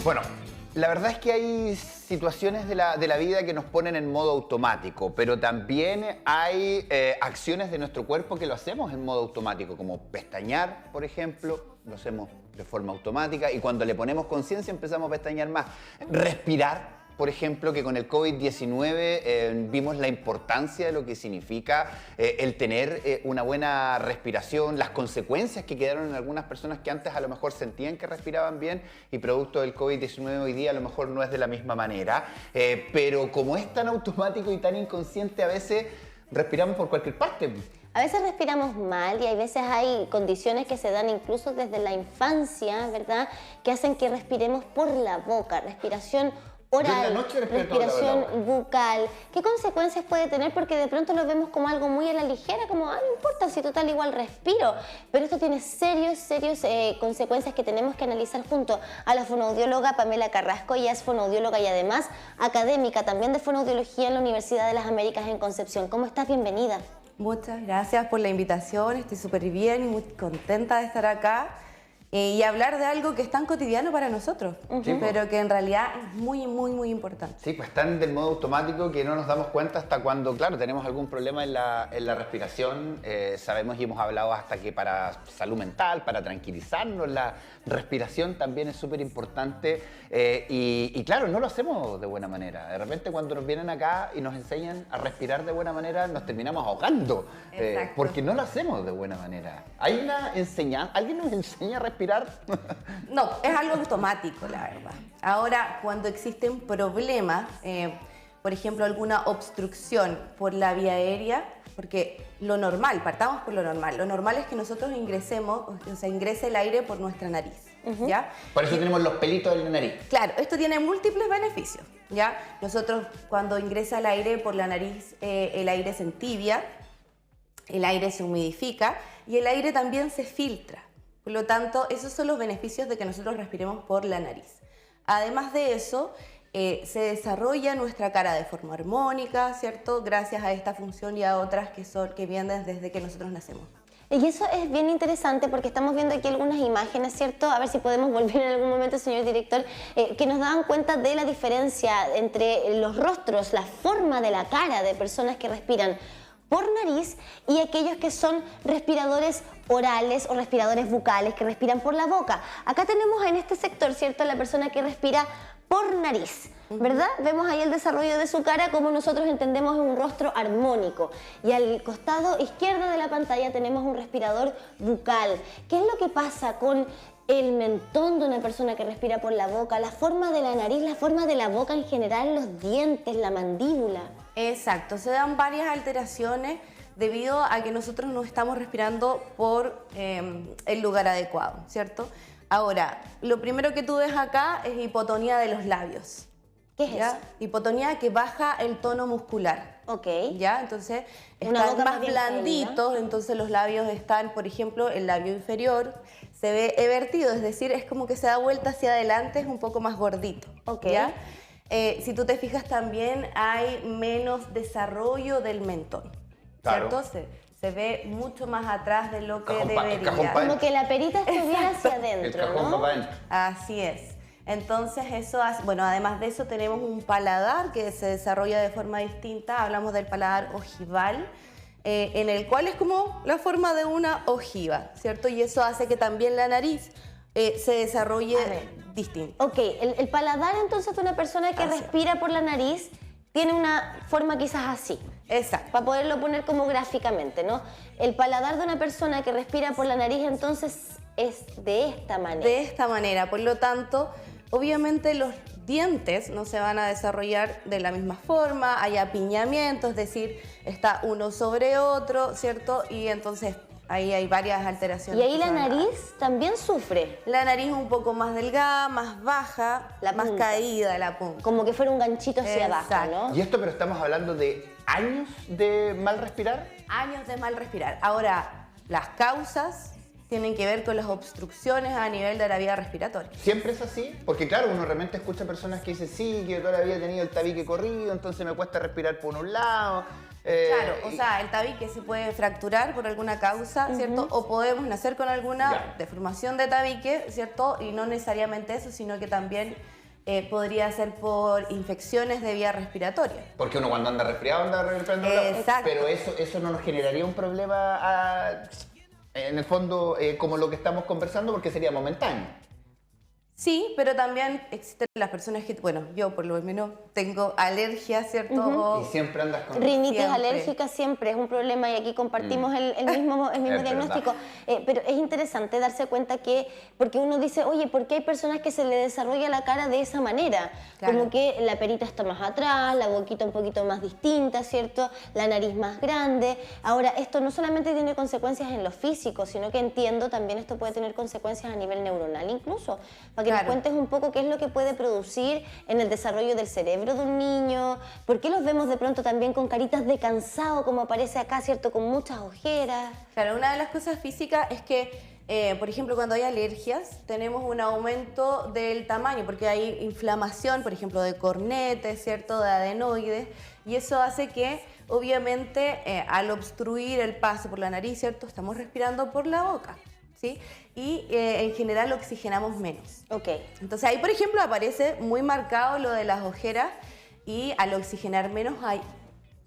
Bueno, la verdad es que hay situaciones de la vida que nos ponen en modo automático, pero también hay acciones de nuestro cuerpo que lo hacemos en modo automático, como pestañear, por ejemplo, lo hacemos de forma automática y cuando le ponemos conciencia empezamos a pestañear más. Respirar, por ejemplo, que con el COVID-19 vimos la importancia de lo que significa el tener una buena respiración, las consecuencias que quedaron en algunas personas que antes a lo mejor sentían que respiraban bien y producto del COVID-19 hoy día a lo mejor no es de la misma manera, pero como es tan automático y tan inconsciente a veces respiramos por cualquier parte. A veces respiramos mal y a veces hay condiciones que se dan incluso desde la infancia, ¿verdad? Que hacen que respiremos por la boca, respiración oral, respiración bucal. ¿Qué consecuencias puede tener? Porque de pronto lo vemos como algo muy a la ligera, como, no importa, si total igual respiro. Pero esto tiene serios consecuencias que tenemos que analizar junto a la fonoaudióloga Pamela Carrasco. Ella es fonoaudióloga y además académica también de fonoaudiología en la Universidad de las Américas en Concepción. ¿Cómo estás? Bienvenida. Muchas gracias por la invitación, estoy súper bien y muy contenta de estar acá. Y hablar de algo que es tan cotidiano para nosotros, pero que en realidad es muy importante. Sí, pues están del modo automático que no nos damos cuenta hasta cuando, claro, tenemos algún problema en la respiración. Sabemos y hemos hablado hasta que para salud mental, para tranquilizarnos, la respiración también es súper importante. Y claro, no lo hacemos de buena manera. De repente cuando nos vienen acá y nos enseñan a respirar de buena manera, nos terminamos ahogando, porque no lo hacemos de buena manera. Hay una enseñanza, ¿alguien nos enseña a respirar? No, es algo automático, la verdad. Ahora, cuando existen problemas, por ejemplo, alguna obstrucción por la vía aérea, porque lo normal, partamos por lo normal es que nosotros ingresemos, o sea, ingrese el aire por nuestra nariz, ¿ya? Por eso tenemos los pelitos en la nariz. Claro, esto tiene múltiples beneficios, ¿ya? Nosotros, cuando ingresa el aire por la nariz, el aire se entibia, el aire se humidifica y el aire también se filtra. Por lo tanto, esos son los beneficios de que nosotros respiremos por la nariz. Además de eso, se desarrolla nuestra cara de forma armónica, ¿cierto? Gracias a esta función y a otras que vienen desde que nosotros nacemos. Y eso es bien interesante porque estamos viendo aquí algunas imágenes, ¿cierto? A ver si podemos volver en algún momento, señor director, que nos dan cuenta de la diferencia entre los rostros, la forma de la cara de personas que respiran por nariz y aquellos que son respiradores orales o respiradores bucales que respiran por la boca. Acá tenemos en este sector, ¿cierto?, la persona que respira por nariz, ¿verdad? Vemos ahí el desarrollo de su cara como nosotros entendemos en un rostro armónico. Y al costado izquierdo de la pantalla tenemos un respirador bucal. ¿Qué es lo que pasa con el mentón de una persona que respira por la boca, la forma de la nariz, la forma de la boca en general, los dientes, la mandíbula? Exacto, se dan varias alteraciones debido a que nosotros no estamos respirando por el lugar adecuado, ¿cierto? Ahora, lo primero que tú ves acá es hipotonía de los labios. ¿Qué es eso? Hipotonía que baja el tono muscular. Ok. ¿Ya? Entonces, están más blanditos, entonces los labios están, por ejemplo, el labio inferior se ve evertido, es decir, es como que se da vuelta hacia adelante, es un poco más gordito. Ok. ¿Ya? Si tú te fijas también hay menos desarrollo del mentón, Claro. ¿cierto? Se ve mucho más atrás de lo que debería. Como que la perita estuviera hacia adentro, ¿no? Así es. Entonces eso hace, bueno, además de eso tenemos un paladar que se desarrolla de forma distinta, hablamos del paladar ojival, en el cual es como la forma de una ojiva, ¿cierto? Y eso hace que también la nariz se desarrolle distinto. Ok, el paladar entonces de una persona que respira por la nariz tiene una forma quizás así. Exacto. Para poderlo poner como gráficamente, ¿no? El paladar de una persona que respira por la nariz entonces es de esta manera. De esta manera, por lo tanto, obviamente los dientes no se van a desarrollar de la misma forma, hay apiñamiento, es decir, está uno sobre otro, ¿cierto? Y entonces ahí hay varias alteraciones. Y ahí la nariz también sufre. La nariz un poco más delgada, más baja, La más punta. caída la punta. Como que fuera un ganchito hacia abajo, ¿no? Y esto, pero estamos hablando de años de mal respirar. Años de mal respirar. Ahora, las causas tienen que ver con las obstrucciones a nivel de la vía respiratoria. ¿Siempre es así? Porque claro, uno realmente escucha personas que dicen, sí, que yo toda la vida he tenido el tabique corrido, entonces me cuesta respirar por un lado. Claro, o sea, el tabique se puede fracturar por alguna causa, ¿cierto? O podemos nacer con alguna deformación de tabique, ¿cierto? Y no necesariamente eso, sino que también podría ser por infecciones de vía respiratoria. Porque uno cuando anda resfriado anda respirando. Exacto. Pero eso no nos generaría un problema, en el fondo, como lo que estamos conversando, porque sería momentáneo. Sí, pero también existen las personas que, bueno, yo por lo menos tengo alergias, ¿cierto? Ujú. Y siempre andas con... Rinitis Siempre. alérgica siempre es un problema y aquí compartimos el mismo Es diagnóstico. Pero es interesante darse cuenta que, porque uno dice, oye, ¿por qué hay personas que se le desarrolla la cara de esa manera? Claro. Como que la perita está más atrás, la boquita un poquito más distinta, ¿cierto? La nariz más grande. Ahora, esto no solamente tiene consecuencias en lo físico, sino que entiendo también esto puede tener consecuencias a nivel neuronal incluso. Para que nos Claro. cuentes un poco qué es lo que puede producir en el desarrollo del cerebro de un niño, por qué los vemos de pronto también con caritas de cansado, como aparece acá, ¿cierto? Con muchas ojeras. Claro, una de las cosas físicas es que, por ejemplo, cuando hay alergias, tenemos un aumento del tamaño, porque hay inflamación, por ejemplo, de cornetes, ¿cierto? De adenoides, y eso hace que, obviamente, al obstruir el paso por la nariz, ¿cierto? Estamos respirando por la boca, ¿sí? Y en general oxigenamos menos. Ok. Entonces ahí, por ejemplo, aparece muy marcado lo de las ojeras y al oxigenar menos hay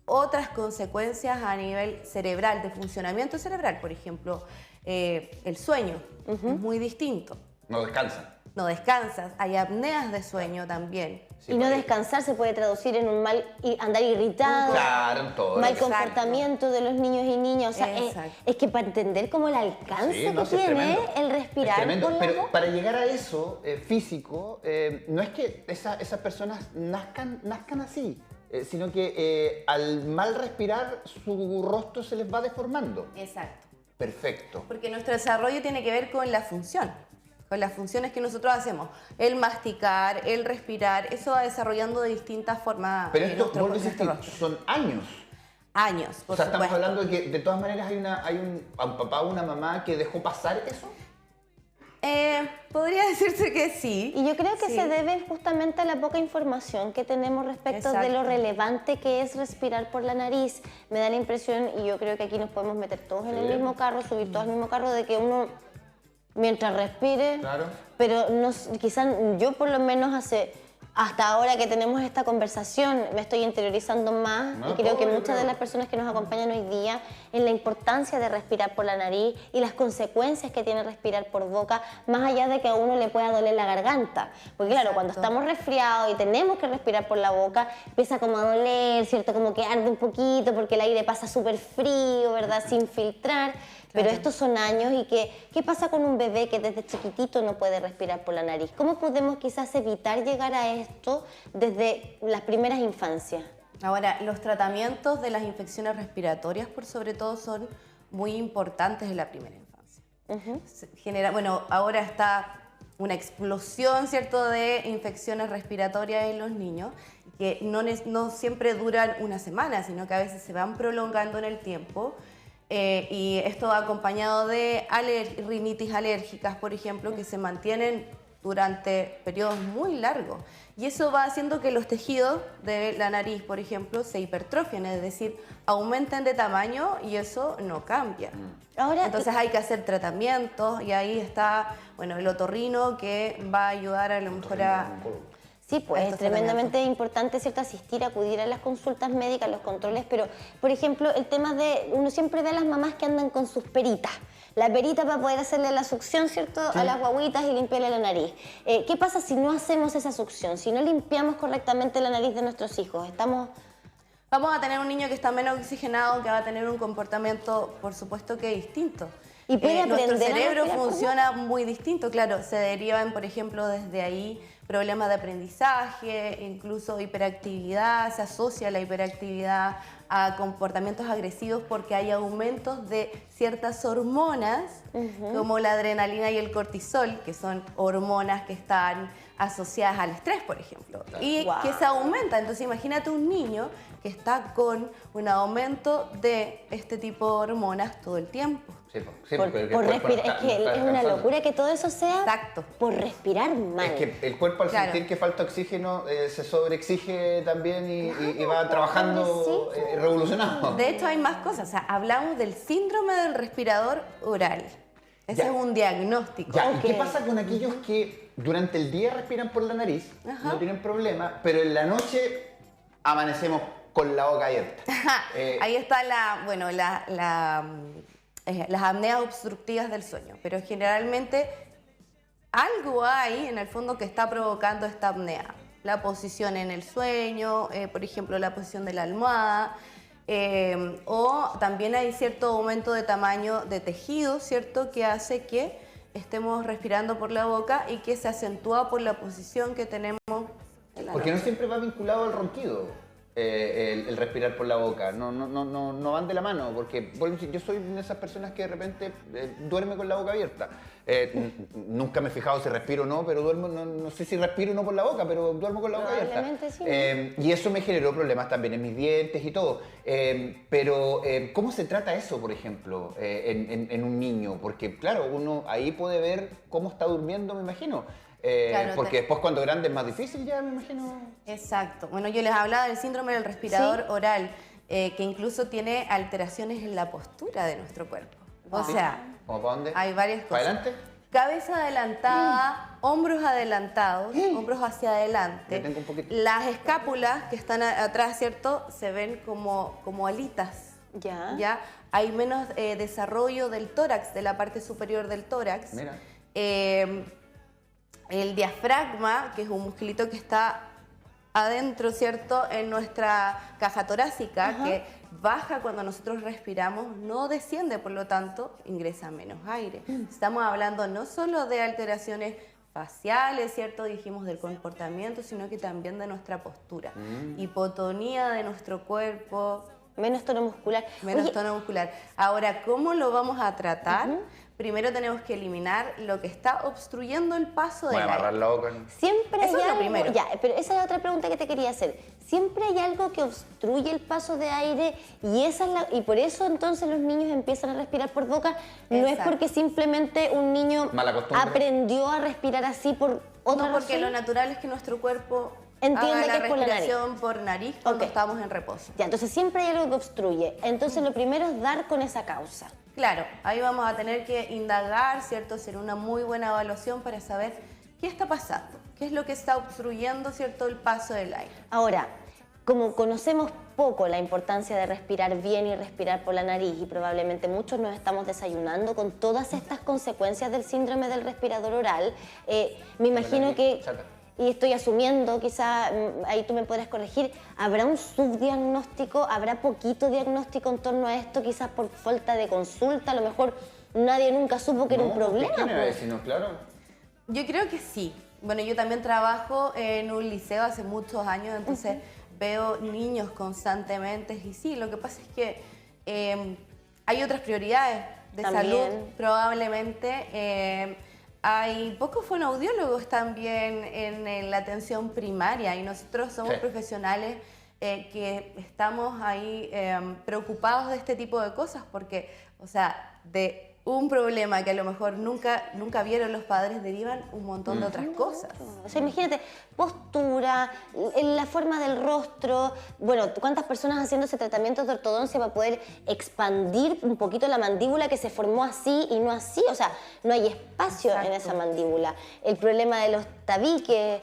otras consecuencias a nivel cerebral, de funcionamiento cerebral. Por ejemplo, el sueño es muy distinto. No descansan. No descansas, hay apneas de sueño también. Sí, y no porque- descansar se puede traducir en un mal andar irritado, Claro, en todo. mal Exacto. comportamiento de los niños y niñas. O sea, Exacto. es que para entender como el alcance Sí, no, que sí, es tiene tremendo. el Es respirar tremendo, por la pero boca. para llegar a eso físico, no es que esas personas nazcan así, sino que al mal respirar su rostro se les va deformando. Exacto. Perfecto. Porque nuestro desarrollo tiene que ver con la función, con las funciones que nosotros hacemos. El masticar, el respirar, eso va desarrollando de distintas formas. Pero esto, nuestro vuelvo a insistir, rostro. son años. Años, O por sea, estamos supuesto. hablando de que de todas maneras hay un papá o una mamá que dejó pasar eso. Podría decirse que sí. Y yo creo que Sí. se debe justamente a la poca información que tenemos respecto de lo Exacto. relevante que es respirar por la nariz. Me da la impresión, y yo creo que aquí nos podemos meter todos en el Sí. mismo carro, subir todos al mismo carro, de que uno, mientras respire, Claro. pero no, quizás yo por lo menos hasta ahora que tenemos esta conversación me estoy interiorizando más No, y creo que todo, yo muchas de creo. las personas que nos acompañan hoy día en la importancia de respirar por la nariz y las consecuencias que tiene respirar por boca, más allá de que a uno le pueda doler la garganta. Porque claro, cuando Exacto. estamos resfriados y tenemos que respirar por la boca, empieza como a doler, ¿cierto? Como que arde un poquito porque el aire pasa súper frío, ¿verdad? Sin filtrar. Pero Claro. estos son años y ¿qué pasa con un bebé que desde chiquitito no puede respirar por la nariz? ¿Cómo podemos quizás evitar llegar a esto desde las primeras infancias? Ahora, los tratamientos de las infecciones respiratorias, por sobre todo, son muy importantes en la primera infancia. Bueno, ahora está una explosión, ¿cierto?, de infecciones respiratorias en los niños, que no siempre duran una semana, sino que a veces se van prolongando en el tiempo. Y esto va acompañado de rinitis alérgicas, por ejemplo, que se mantienen durante periodos muy largos. Y eso va haciendo que los tejidos de la nariz, por ejemplo, se hipertrofien, es decir, aumenten de tamaño y eso no cambia. Ahora, Entonces hay que hacer tratamientos y ahí está, bueno, el otorrino que va a ayudar a lo mejor a... sí, pues es estos tremendamente importante, ¿cierto? Asistir, acudir a las consultas médicas, los controles, pero, por ejemplo, el tema de, uno siempre ve a las mamás que andan con sus peritas. La perita para poder hacerle la succión, ¿cierto?, a las guaguitas y limpiarle la nariz. ¿Qué pasa si no hacemos esa succión? Si no limpiamos correctamente la nariz de nuestros hijos, Vamos a tener un niño que está menos oxigenado, que va a tener un comportamiento, por supuesto que distinto. Y puede nuestro aprender a cerebro respirar por funciona muy distinto, claro, se derivan, por ejemplo, desde ahí problemas de aprendizaje, incluso hiperactividad, se asocia la hiperactividad a comportamientos agresivos porque hay aumentos de ciertas hormonas, como la adrenalina y el cortisol, que son hormonas que están asociadas al estrés, por ejemplo, y Wow. que se aumenta. Entonces imagínate un niño que está con un aumento de este tipo de hormonas todo el tiempo. Sí, sí, por porque el respirar, cuerpo no es está- que no está es una descansando. locura que todo eso sea Exacto. por respirar mal. Es que el cuerpo al Claro. sentir que falta oxígeno se sobreexige también y va trabajando pobrecito. revolucionado. De hecho, hay más cosas. O sea, hablamos del síndrome del respirador oral. Ese Ya. es un diagnóstico. Ya, ¿y qué Ok. pasa con aquellos que durante el día respiran por la nariz, Ajá. no tienen problema, pero en la noche amanecemos con la boca abierta? Ahí está las apneas obstructivas del sueño, pero generalmente algo hay en el fondo que está provocando esta apnea. La posición en el sueño, por ejemplo, la posición de la almohada, o también hay cierto aumento de tamaño de tejido, ¿cierto? Que hace que estemos respirando por la boca y que se acentúa por la posición que tenemos en la Porque no noche. siempre va vinculado al ronquido, el respirar por la boca. No van de la mano, porque vuelvo a decir, yo soy de esas personas que de repente duerme con la boca abierta. Nunca me he fijado si respiro o no, pero duermo, no sé si respiro o no por la boca, pero duermo con la boca abierta. Probablemente sí. Y eso me generó problemas también en mis dientes y todo. Pero, ¿cómo se trata eso, por ejemplo, en un niño? Porque, claro, uno ahí puede ver cómo está durmiendo, me imagino. Claro, Porque después cuando grande es más difícil ya, me imagino. Exacto. Bueno, yo les hablaba del síndrome del respirador oral, que incluso tiene alteraciones en la postura de nuestro cuerpo. O sea, ¿Cómo para dónde? hay varias cosas. ¿Para adelante? Cabeza adelantada, hombros adelantados, hombros hacia adelante. Yo tengo un poquito. Las escápulas que están atrás, ¿cierto? Se ven como alitas. Ya. ¿Ya? Hay menos desarrollo del tórax, de la parte superior del tórax. Mira. El diafragma, que es un musculito que está adentro, ¿cierto? En nuestra caja torácica, Ajá. que baja cuando nosotros respiramos, no desciende, por lo tanto, ingresa menos aire. Estamos hablando no solo de alteraciones faciales, ¿cierto? Dijimos del comportamiento, sino que también de nuestra postura. Hipotonía de nuestro cuerpo, Menos tono muscular. menos Oye, tono muscular. Ahora, ¿cómo lo vamos a tratar? Primero tenemos que eliminar lo que está obstruyendo el paso Voy del a amarrar aire. la boca. siempre hay Eso es lo algo. primero. Ya, pero esa es la otra pregunta que te quería hacer. Siempre hay algo que obstruye el paso de aire y y por eso entonces los niños empiezan a respirar por boca. No es Exacto. porque simplemente un niño Mala costumbre. aprendió a respirar así por otra No, porque razón. lo natural es que nuestro cuerpo Entiende haga que la es por la nariz. respiración por nariz cuando Ok. estamos en reposo. Ya, entonces siempre hay algo que obstruye. Entonces lo primero es dar con esa causa. Claro, ahí vamos a tener que indagar, ¿cierto? Hacer una muy buena evaluación para saber qué está pasando, qué es lo que está obstruyendo, ¿cierto? El paso del aire. Ahora, como conocemos poco la importancia de respirar bien y respirar por la nariz y probablemente muchos nos estamos desayunando con todas estas consecuencias del síndrome del respirador oral, me imagino que, Saca. y estoy asumiendo, quizá ahí tú me podrás corregir, ¿habrá un subdiagnóstico, habrá poquito diagnóstico en torno a esto, quizás por falta de consulta? A lo mejor nadie nunca supo que era un problema. ¿Quién era pues. ese? No, claro. Yo creo que sí. Bueno, yo también trabajo en un liceo hace muchos años, entonces veo niños constantemente y sí, lo que pasa es que hay otras prioridades de También. salud, probablemente. Hay pocos fonoaudiólogos también en la atención primaria y nosotros somos Sí. profesionales que estamos ahí preocupados de este tipo de cosas porque, o sea, de un problema que a lo mejor nunca vieron los padres derivan un montón de otras cosas. O sea, imagínate, postura, la forma del rostro. Bueno, ¿cuántas personas haciéndose tratamientos de ortodoncia para poder expandir un poquito la mandíbula que se formó así y no así? O sea, no hay espacio en Exacto. esa mandíbula. El problema de los tabiques,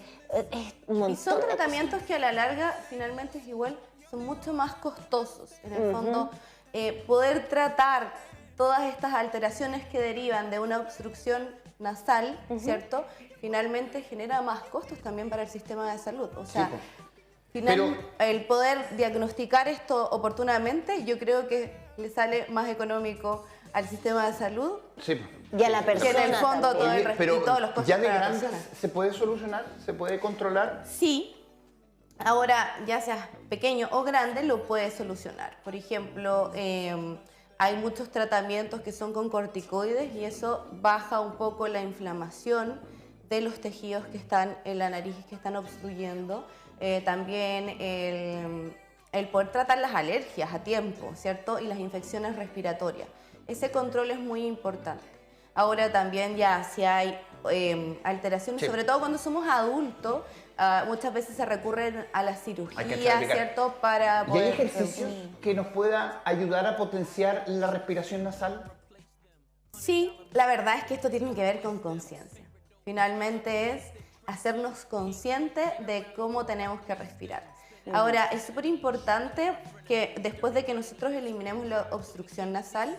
es un montón Y son de tratamientos que a la larga finalmente es igual, son mucho más costosos. En el fondo, poder tratar todas estas alteraciones que derivan de una obstrucción nasal, ¿cierto? Finalmente genera más costos también para el sistema de salud. O sea, pues. el poder diagnosticar esto oportunamente, yo creo que le sale más económico al sistema de salud Sí. Y a la que en el persona fondo también. todo el Oye, resto pero y todos los costos ya de para la grandes persona. se puede solucionar, se puede controlar. Sí, ahora ya seas pequeño o grande lo puedes solucionar. Por ejemplo, hay muchos tratamientos que son con corticoides y eso baja un poco la inflamación de los tejidos que están en la nariz que están obstruyendo. También el poder tratar las alergias a tiempo, ¿cierto? Y las infecciones respiratorias. Ese control es muy importante. Ahora también ya si hay alteraciones, Sí. sobre todo cuando somos adultos, muchas veces se recurren a la cirugía, certificar. ¿cierto? Para ¿Y hay poder ejercicios que nos puedan ayudar a potenciar la respiración nasal? Sí, la verdad es que esto tiene que ver con conciencia. Finalmente es hacernos conscientes de cómo tenemos que respirar. Ahora, es súper importante que después de que nosotros eliminemos la obstrucción nasal,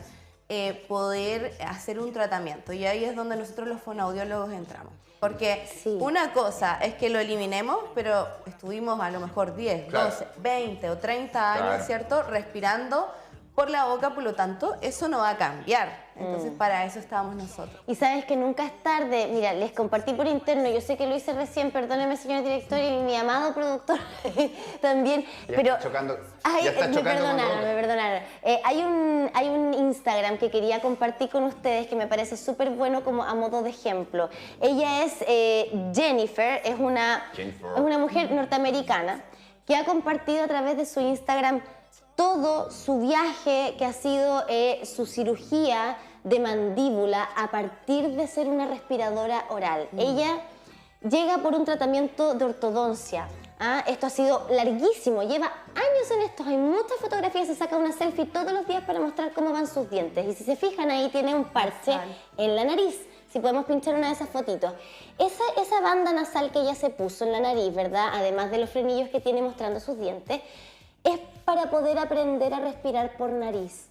poder hacer un tratamiento. Y ahí es donde nosotros los fonoaudiólogos entramos. Porque una cosa es que lo eliminemos, pero estuvimos a lo mejor 10, 12, 20 o 30 años, ¿cierto? Respirando por la boca, por lo tanto, eso no va a cambiar. Entonces, para eso estamos nosotros. Y sabes que nunca es tarde. Mira, les compartí por interno, yo sé que lo hice recién, perdóneme, señor director, y mi amado productor también, Ya pero... está chocando, Ay, ya está me chocando con perdonaron, Roca. me perdonaron. Hay un Instagram que quería compartir con ustedes que me parece súper bueno como a modo de ejemplo. Ella es Jennifer, es una mujer norteamericana que ha compartido a través de su Instagram todo su viaje que ha sido su cirugía de mandíbula a partir de ser una respiradora oral. Ella llega por un tratamiento de ortodoncia. Esto ha sido larguísimo, lleva años en esto, hay muchas fotografías, se saca una selfie todos los días para mostrar cómo van sus dientes. Y si se fijan ahí tiene un parche en la nariz. Si podemos pinchar una de esas fotitos. Esa banda nasal que ella se puso en la nariz, ¿verdad? Además de los frenillos que tiene mostrando sus dientes, es para poder aprender a respirar por nariz.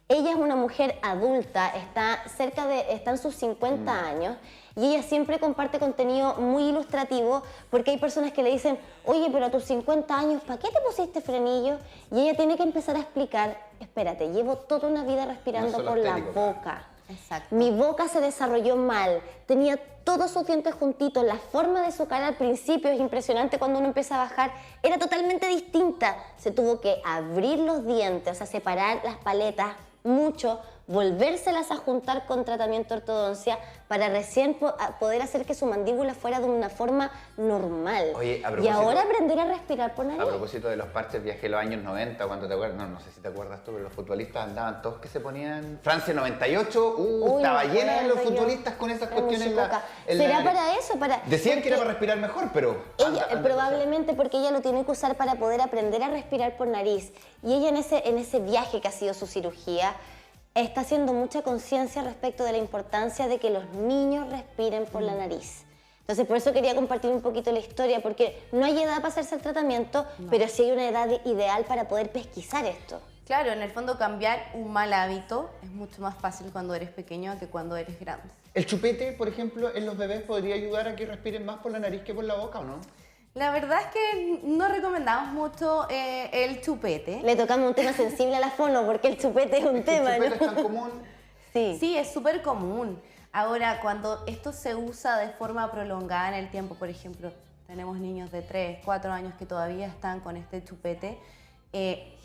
Ella es una mujer adulta, está en sus 50 años y ella siempre comparte contenido muy ilustrativo porque hay personas que le dicen, oye, pero a tus 50 años, ¿para qué te pusiste frenillo? Y ella tiene que empezar a explicar, espérate, llevo toda una vida respirando por la boca. Exacto. Mi boca se desarrolló mal, tenía todos sus dientes juntitos, la forma de su cara al principio es impresionante cuando uno empieza a bajar, era totalmente distinta. Se tuvo que abrir los dientes, o sea, separar las paletas mucho, volvérselas a juntar con tratamiento de ortodoncia para recién poder hacer que su mandíbula fuera de una forma normal. Oye, y ahora aprender a respirar por nariz. A propósito de los parches, viajé los años 90, cuando te acuerdas, no sé si te acuerdas tú, pero los futbolistas andaban todos que se ponían... Francia 98, estaba llena de los futbolistas con esas cuestiones en la ¿Será para eso? Decían que era para respirar mejor, pero... Ella, probablemente porque ella lo tiene que usar para poder aprender a respirar por nariz. Y ella en ese viaje que ha sido su cirugía, está haciendo mucha conciencia respecto de la importancia de que los niños respiren por la nariz. Entonces, por eso quería compartir un poquito la historia, porque no hay edad para hacerse el tratamiento, pero sí hay una edad ideal para poder pesquisar esto. Claro, en el fondo cambiar un mal hábito es mucho más fácil cuando eres pequeño que cuando eres grande. ¿El chupete, por ejemplo, en los bebés podría ayudar a que respiren más por la nariz que por la boca o no? La verdad es que no recomendamos mucho el chupete. Le tocamos un tema sensible a la fono, porque el chupete es un tema, ¿El chupete ¿no? es tan común? Sí. Sí, es súper común. Ahora, cuando esto se usa de forma prolongada en el tiempo, por ejemplo, tenemos niños de 3, 4 años que todavía están con este chupete,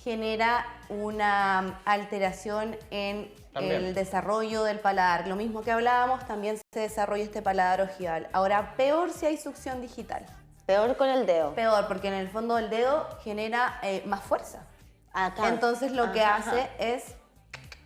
genera una alteración en el desarrollo del paladar. Lo mismo que hablábamos, también se desarrolla este paladar ojival. Ahora, peor si hay succión digital. Peor con el dedo. Peor, porque en el fondo el dedo genera más fuerza. Acá. Entonces lo que hace es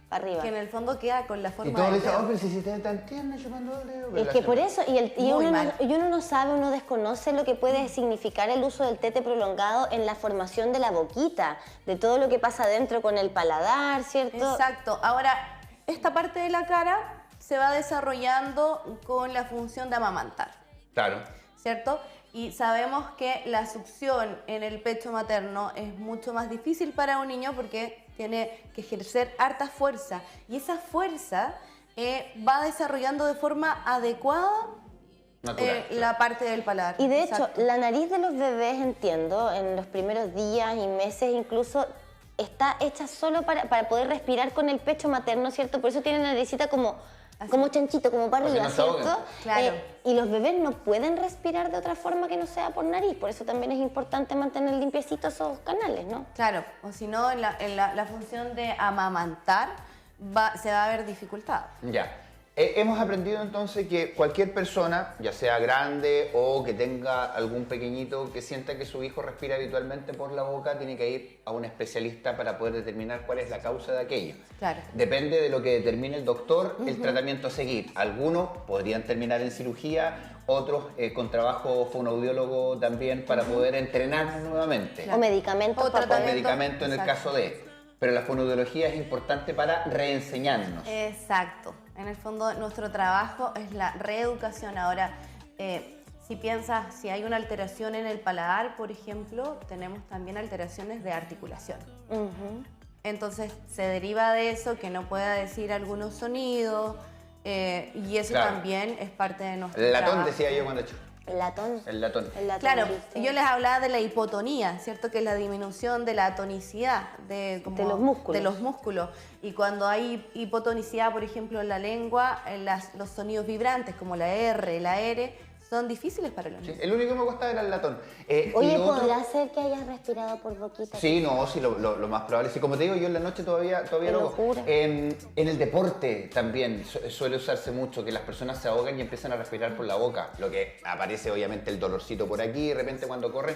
para arriba. que en el fondo queda con la forma Y todos del dicen, dedo. oh, pero si te tan tierna chupando el dedo. Es que por eso, y uno no sabe, uno desconoce lo que puede significar el uso del tete prolongado en la formación de la boquita, de todo lo que pasa adentro con el paladar, ¿cierto? Exacto. Ahora, esta parte de la cara se va desarrollando con la función de amamantar. Claro. ¿Cierto? Y sabemos que la succión en el pecho materno es mucho más difícil para un niño porque tiene que ejercer harta fuerza. Y esa fuerza va desarrollando de forma adecuada la parte del paladar. Y de hecho, Exacto. la nariz de los bebés, entiendo, en los primeros días y meses incluso, está hecha solo para poder respirar con el pecho materno, ¿cierto? Por eso tiene la naricita como chanchito, como para arriba, ¿cierto? Claro. Y los bebés no pueden respirar de otra forma que no sea por nariz, por eso también es importante mantener limpiecitos esos canales, ¿no? Claro, o si no, en la función de amamantar se va a ver dificultad. Ya. Hemos aprendido entonces que cualquier persona, ya sea grande o que tenga algún pequeñito que sienta que su hijo respira habitualmente por la boca, tiene que ir a un especialista para poder determinar cuál es la causa de aquello. Claro. Depende de lo que determine el doctor, el tratamiento a seguir. Algunos podrían terminar en cirugía, otros con trabajo fonoaudiólogo también para poder entrenar nuevamente. O medicamentos. O O tratamiento. medicamento en el Exacto. caso de... Pero la fonoaudiología es importante para reenseñarnos. Exacto. En el fondo, nuestro trabajo es la reeducación. Ahora, si piensas, si hay una alteración en el paladar, por ejemplo, tenemos también alteraciones de articulación. Entonces, se deriva de eso que no pueda decir algunos sonidos, y eso también es parte de nuestro El latón, trabajo. decía yo cuando hecho. El latón. El latón. El latón, Claro, ¿viste? yo les hablaba de la hipotonía, ¿cierto? Que es la disminución de la tonicidad de los músculos. de los músculos. Y cuando hay hipotonicidad, por ejemplo, en la lengua, los sonidos vibrantes como la R, la R, son difíciles para los Sí, niños. el único que me costaba era el latón. Oye, y lo otro- ¿podrá ser que hayas respirado por boquita? Sí, no, sí, lo más probable. Sí, como te digo, yo en la noche todavía Qué lo hago. locura. En el deporte también suele usarse mucho que las personas se ahogan y empiezan a respirar por la boca. Lo que aparece obviamente el dolorcito por aquí, de repente cuando corren.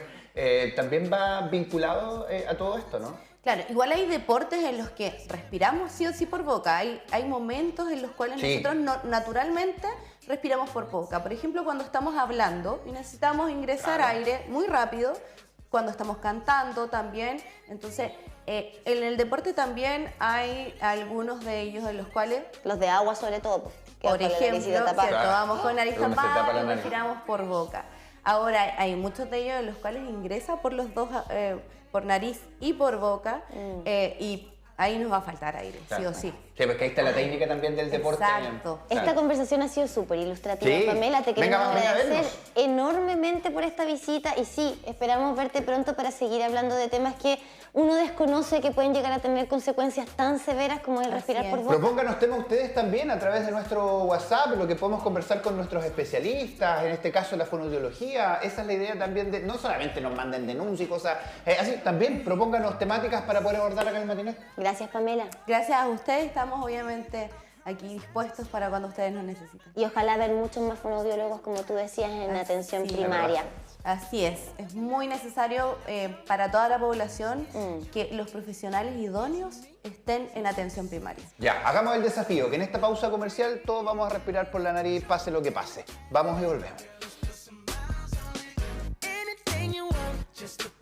También va vinculado a todo esto, ¿no? Claro, igual hay deportes en los que respiramos sí o sí por boca. Hay momentos en los cuales Sí. nosotros naturalmente respiramos por boca. Por ejemplo, cuando estamos hablando y necesitamos ingresar Claro. aire muy rápido, cuando estamos cantando también. Entonces, en el deporte también hay algunos de ellos en los cuales, Los de agua sobre todo, pues, que por con la ejemplo, naricita tapada. ¿cierto? Vamos con nariz Uno se tapa tapada la y nariz. respiramos por boca. Ahora, hay muchos de ellos en los cuales ingresa por los dos, por nariz y por boca, y ahí nos va a faltar aire, sí o sí. Sí, porque ahí está la técnica también del deporte. Exacto. Esta Claro. conversación ha sido súper ilustrativa, Sí. Pamela. Te Venga, queremos venga a agradecer vernos. enormemente por esta visita y sí, esperamos verte pronto para seguir hablando de temas que uno desconoce que pueden llegar a tener consecuencias tan severas como el Así respirar es. por boca. Propónganos temas ustedes también a través de nuestro WhatsApp, lo que podemos conversar con nuestros especialistas, en este caso la fonoaudiología. Esa es la idea también de, no solamente nos manden denuncias y cosas, así también propónganos temáticas para poder abordar acá en el matinal. Gracias, Pamela. Gracias a ustedes, estamos obviamente aquí dispuestos para cuando ustedes nos necesiten. Y ojalá ver muchos más fonoaudiólogos, como tú decías, en atención Sí. primaria. Así es muy necesario para toda la población que los profesionales idóneos estén en atención primaria. Ya, hagamos el desafío, que en esta pausa comercial todos vamos a respirar por la nariz, pase lo que pase. Vamos y volvemos. Anything you want, just to